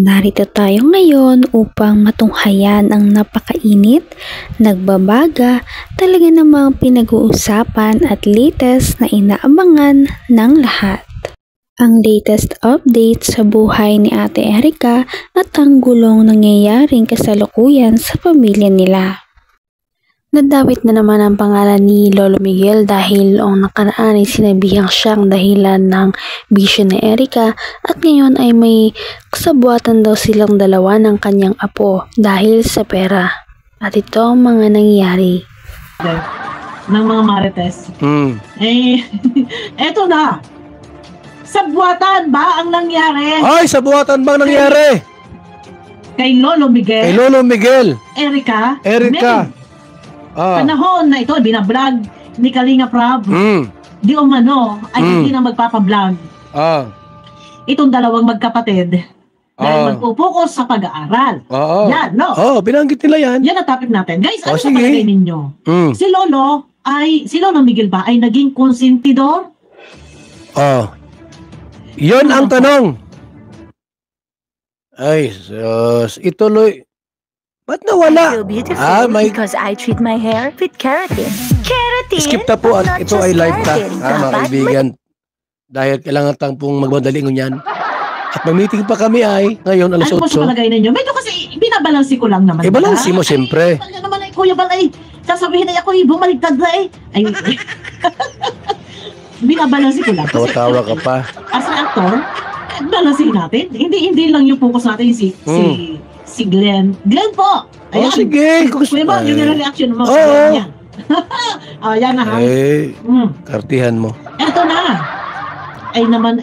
Narito tayo ngayon upang matunghayan ang napakainit, nagbabaga, talaga namang pinag-uusapan at latest na inaabangan ng lahat. Ang latest update sa buhay ni Ate Erica at ang gulong nangyayaring kasalukuyan sa pamilya nila. Nadawit na naman ang pangalan ni Lolo Miguel dahil noong nakaraan ay sinabihang siyang dahilan ng bisyo ni Erica at ngayon ay may kasabuatan daw silang dalawa ng kanyang apo dahil sa pera. At ito ang mga nangyari. Ng mga marites. Eto na. Sabuatan ba ang nangyari? Ay, sabuatan bang nangyari? Kay Lolo Miguel. Kay Lolo Miguel. Erica. Panahon na ito, binablog ni Kalinga Prab. Di umano, ay hindi na magpapablog. Itong dalawang magkapatid dahil magpupokus sa pag-aaral. Yan, no? Binanggit nila yan. Yan ang topic natin. Guys, ano sa palagay ninyo? Si Lolo Miguel ba ay naging konsentidor? Yon ang tanong. Ay, ituloy. Ba't nawala? I feel beautiful because I treat my hair with keratin. Keratin? Skip na po at ito ay live ta, mga kaibigan. Dahil kailangan tang pong magmadaling yan. At mag-meeting pa kami ay ngayon alas 8. Ano po sa palagay ninyo? Medyo kasi binabalansi ko lang naman. Balansi mo siyempre. Ay, naman ay Kuya Bal ay sasabihin ay ako ay bumaligtad na eh. Ay, binabalansi ko lang. Tawa-tawa ka pa. As an actor, balansin natin. Hindi lang yung focus natin si Glenn. Glenn po! Ayan. Sige. Kuya Bal, yun yung reaction mo. Yan. Yan na ha. Kartihan mo. Eto na. Ay naman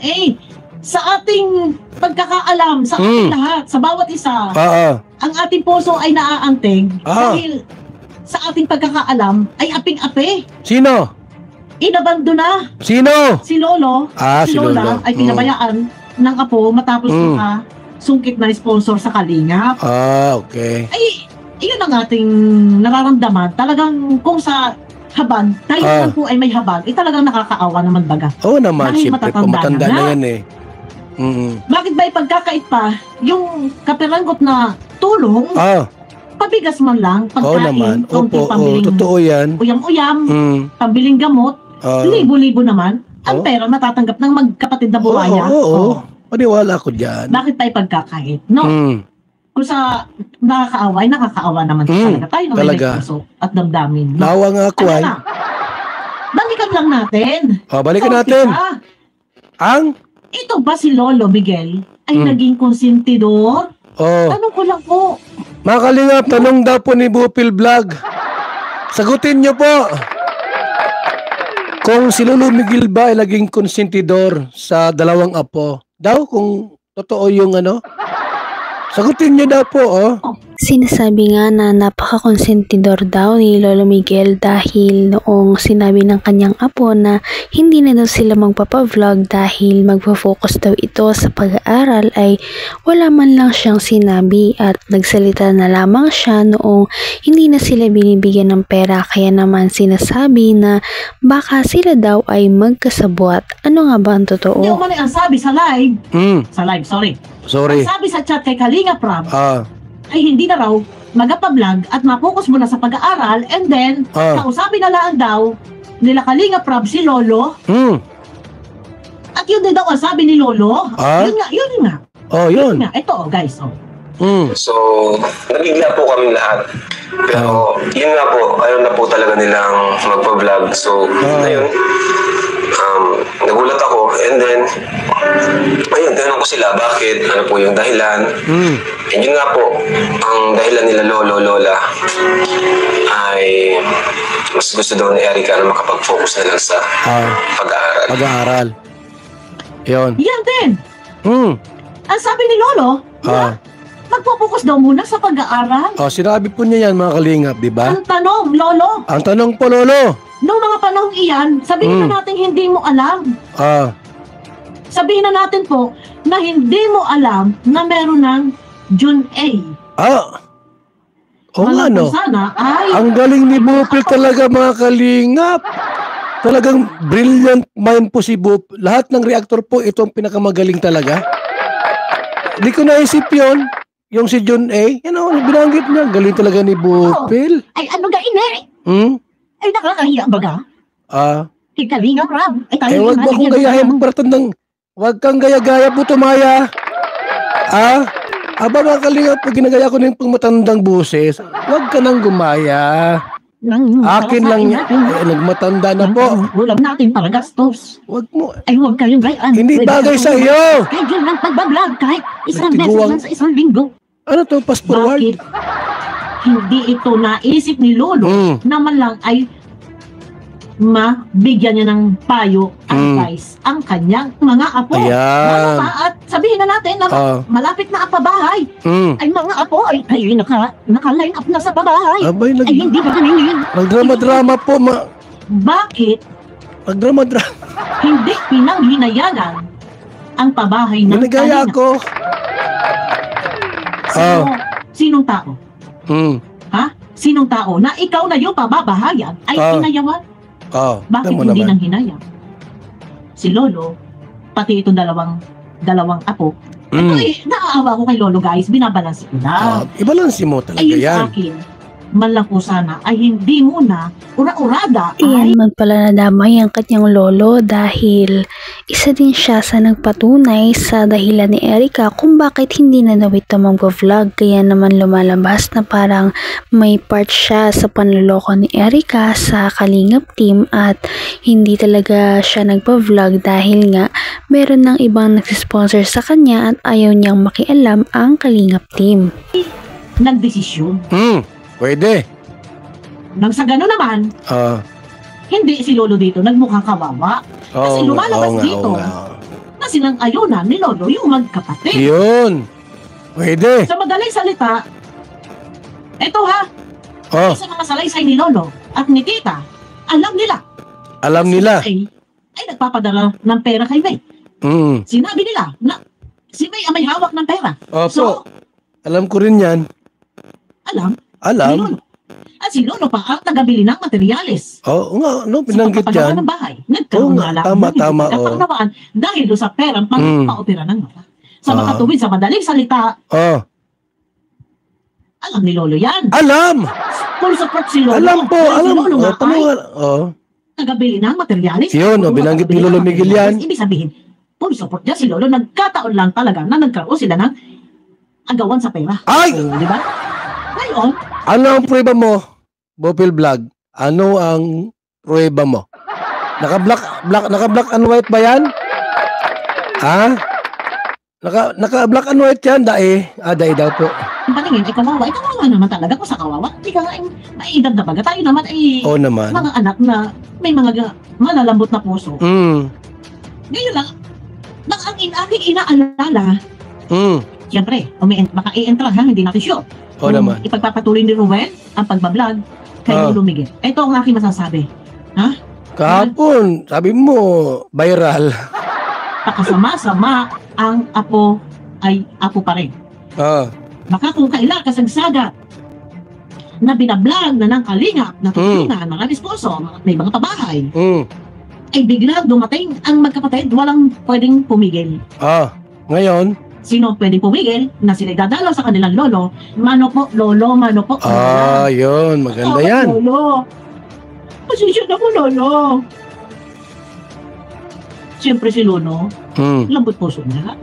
sa ating pagkakaalam, sa ating lahat, sa bawat isa, ang ating puso ay naaantig dahil sa ating pagkakaalam ay aping-api. Sino? Inabando na. Sino? Si Lolo. Si Lola Lolo. ay pinabayaan ng apo matapos sungkit na sponsor sa Kalingap. Okay. Ay, iyon ang ating nararamdaman. Talagang kung sa habag, tayo naman po ay may habag, talagang nakakaawa naman baga. Oo naman, dahil siyempre, pumatanda na yan eh. Bakit ba ipagkakait pa yung kapiranggot na tulong, pabigas man lang, pagkain, Opo, totoo yan. Uyam-uyam, pambiling gamot, libo-libo naman, ang pera natatanggap ng magkapatid na buhaya. Paniwala ko dyan. Bakit tayo pagkakait? No? Kung sa nakakaawa naman talaga tayo na may puso at damdamin. No? Naawa nga ako ay. Balikan lang natin. Balikan natin. Ito ba si Lolo Miguel ay naging konsentidor? Tanong ko lang po. Mga Kalingap, tanong daw po ni Bupil Vlog. Sagutin niyo po. Kung si Lolo Miguel ba ay naging konsentidor sa dalawang apo, daw kung totoo yung sagutin niyo daw po, Sinasabi nga na napaka-konsentidor daw ni Lolo Miguel dahil noong sinabi ng kanyang apo na hindi na daw sila magpapa-vlog dahil magpo-focus daw ito sa pag-aaral ay wala man lang siyang sinabi at nagsalita na lamang siya noong hindi na sila binibigyan ng pera kaya naman sinasabi na baka sila daw ay magkasabwat. Ano nga ba ang totoo? Hindi man ang sabi sa live. Sorry. Ang sabi sa chat kay Kalinga Prab. Ay hindi na raw magpa-vlog at ma-focus muna sa pag-aaral and then kausapin na lang daw nila Kalinga Prab si Lolo. At yun din daw ang sabi ni Lolo. Yun nga. Yun. Ito guys. So, nabigla po kami lahat. Pero, yun nga po, ayaw na po talaga nilang magpa-vlog. So, ngayon, nagulat ako and then, ayun, tinanong ko sila, bakit? Ano po yung dahilan? And yun nga po, ang dahilan nila Lola ay mas gusto daw ni Erica na makapag-focus na lang sa pag-aaral. Yun. Yan din. Ang sabi ni Lolo, magpo-focus daw muna sa pag-aaral. Sinabi po niya yan, mga Kalingap, di ba? Ang tanong, Lolo. Ang tanong po, Lolo. Noong mga panahong iyan, sabihin na natin hindi mo alam. Sabihin na natin po na hindi mo alam na meron ng June A. Sana ay... Ang galing ni Bupil talaga, mga Kalingap. Talagang brilliant mind po si Bup. Lahat ng reactor po, ito ang pinakamagaling talaga. Di ko naisip yun. Yung si John A. Binanggit niya. Galing talaga ni Bupil. Ay, ano ga ini? Ay, nakakahiya ba ga? Kalinga Prab. Wag mo akong gayahin magparatandang. Wag kang gaya-gaya po, Tumaya. Aba mga Kalinga, pag ginagaya ko na yung pangmatandang buses, wag ka nang gumaya. Akin lang yan. Nagmatanda na po. Ulam natin para gastos. Wag mo. Ay, huwag kayong gayaan. Hindi bagay sa iyo. Kahit yun lang pagbablog, kahit isang beses lang sa isang linggo. Ano to, fast forward? Bakit hindi ito naisip ni Lolo na man lang ay mabigyan niya ng payo, advice, ang kanyang mga apo. Ayan. At sabihin na natin na malapit na ang pabahay. Ay mga apo ay naka-line up na sa pabahay. Abay, ay hindi ba kaninin? Magdrama-drama po. Bakit Magdrama-drama. hindi pinanghinayanan ang pabahay ng Ginagaya Kalinga? ko. Sinong tao? Ha? Sinong tao na ikaw na yung pababahayan ay hinayawan? Bakit hindi nang hinayang? Si Lolo, pati itong dalawang apo. Ito naaawa ko kay Lolo, guys. Binabalansi ko na. Ibalansi mo talaga Ayun yan. sa akin, man lang po sana ay hindi muna ura-urada Iyan magpala nadamay ang kanyang lolo dahil isa din siya sa nagpatunay sa dahilan ni Erica kung bakit hindi na daw ito mag-vlog. Kaya naman lumalabas na parang may part siya sa panloloko ni Erica sa Kalingap team at hindi talaga siya nagpa-vlog dahil nga meron ng ibang nagsisponsor sa kanya at ayaw niyang makialam ang Kalingap team. nagdesisyon. Pwede. Nang sa gano'n naman, hindi si Lolo dito nagmukhang kawawa. Kasi lumalabas dito na silang ayunan ni Lolo yung magkapatid. Yun. Pwede. Sa madaling salita, eto ha, sa mga salaysay ni Lolo at ni Tita, alam nila. Alam nila. Ay nagpapadala ng pera kay May. Sinabi nila na si May ang may hawak ng pera. Opo. So, alam ko rin yan. Alam. Alam. Ni Lolo. At si Lolo pa ang tagabili ng materyales. Oo nga, no, pinanggit sa yan. ng bahay. Nagkaroon nga lang tama. Kapanawaan dahil doon sa perang pang-paopera ng mata. Sa makatuwid, sa madaling salita, alam ni Lolo yan. Alam! Full support si Lolo. Alam po, alam. Si Lolo nga ay tagabili ng materyales. Yun, binanggit ni Lolo Miguel yan. Ibig sabihin, full support niya si Lolo. Nagkataon lang talaga na nagkaroon sila ng agawan sa pera. Ay! Di ba? Ngayon, ano ang prueba mo, Bopil Vlog? Ano ang prueba mo? Naka-black and white ba yan? Ha? Naka-black and white yan, dae. Dae daw po. ang paningin, kawawa naman talaga kung sa kawawa. Hindi ka nga may edad na baga. Tayo naman ay naman. mga anak na may mga malalambot na puso. Ngayon lang, ang aking inaalala, siyempre, baka i-entra ha, hindi natin sure. Naman. Ipagpapatuloy ni Ruel ang pagbablog kay Lolo Miguel. Ito ang aking masasabi. Ha? Kahapon, sabi mo, viral. Pakasama-sama ang apo ay apo pa rin. Baka kung kailan kasagsaga na binablog na ng Kalingap, na tutunan, mga disposo, may mga pabahay, ay biglang dumating ang magkapatid, walang pwedeng pumigil. Ngayon? Sino pwedeng pumigil na sila dadalaw sa kanilang lolo? Mano po, lolo, mano po. Yun. Maganda yan. Lolo. Pasensya na po, lolo. Siyempre si Lolo, lambot puso niya.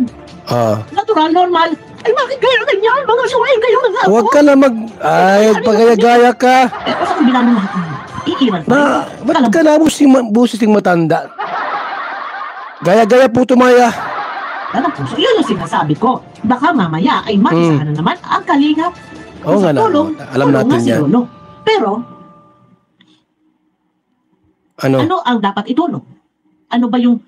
Natural, normal. Ay, bakit kayo ganyan? Mga suwain kayo mga apo. Huwag ka na pagaya-gaya ka. Sa kabila ng lahat, iiwan pa. Ba't ka na busising matanda? Gaya-gaya po tumaya. Alam po, so yun yung sinasabi ko. Baka mamaya ay matisahan na naman ang Kalingap. Oo nga na. Alam natin yan. Lolo. Pero, ano ang dapat itulong? Ano ba yung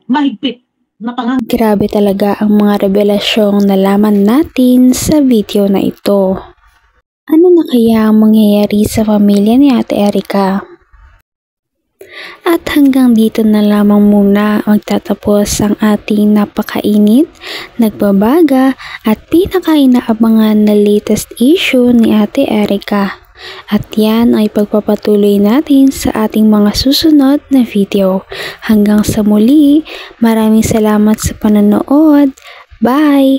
mahigpit na pangang... Grabe talaga ang mga revelasyong nalaman natin sa video na ito. Ano na kaya ang mangyayari sa pamilya ni Ate Erica? At hanggang dito na lamang muna magtatapos ang ating napakainit, nagbabaga at pinaka-inaabangan na latest issue ni Ate Erica. At yan ay pagpapatuloy natin sa ating mga susunod na video. Hanggang sa muli, maraming salamat sa panonood. Bye!